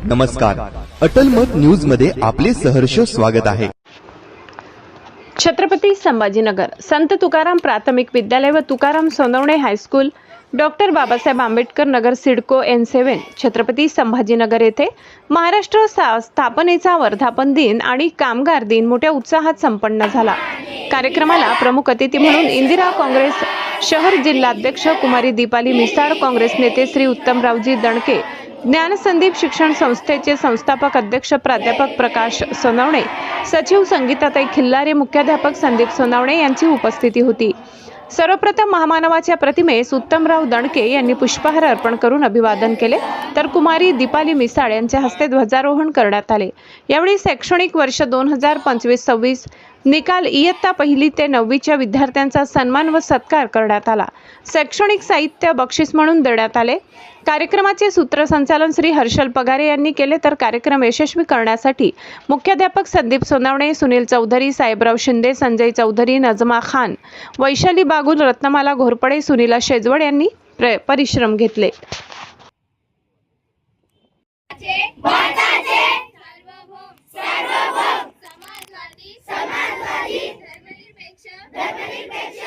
नमस्कार, अटल मत न्यूज मध्ये आपले सहर्ष स्वागत आहे। छत्रपती संभाजीनगर संत तुकाराम प्राथमिक विद्यालय व Tukaram Sonawane high school, doctor Babasaheb Ambedkar Nagar CIDCO N7 Chhatrapati Sambhajinagar येथे महाराष्ट्र स्थापनेचा वर्धापन दिन आणि कामगार दिन मोठ्या उत्साहात संपन्न झाला। कार्यक्रमाला प्रमुख अतिथी म्हणून इंदिरा काँग्रेस शहर जिल्हाध्यक्ष कुमारी दीपाली मिसाळ, काँग्रेस नेते श्री उत्तमरावजी दणके, ज्ञानसंदीप शिक्षण संस्थेचे संस्थापक अध्यक्ष प्राध्यापक प्रकाश सोनवणे, सचिव संगीताताई खिल्लारे, मुख्याध्यापक संदीप सोनवणे यांची उपस्थिती होती। सर्वप्रथम महामानवाच्या प्रतिमेस उत्तमराव दणके यांनी पुष्पहार अर्पण करून अभिवादन केले, तर कुमारी दीपाली मिसाळ यांच्या हस्ते ध्वजारोहण करण्यात आले। यावेळी शैक्षणिक वर्ष 2025-26 निकाल इयत्ता 1 ते 9च्या विद्यार्थ्यांचा सन्मान व सत्कार करण्यात आला। शैक्षणिक साहित्य बक्षीस म्हणून देण्यात आले। कार्यक्रमाचे सूत्रसंचालन श्री हर्षल पगारे यांनी केले, तर कार्यक्रम यशस्वी करण्यासाठी मुख्याध्यापक संदीप सोनवणे, सुनील चौधरी, साहेबराव शिंदे, संजय चौधरी, नजमा खान, वैशाली बागुल, रत्नमाला घोरपडे, सुनीला शेजवड यांनी परिश्रम घेतले। समाजवादी धर्मनिरपेक्ष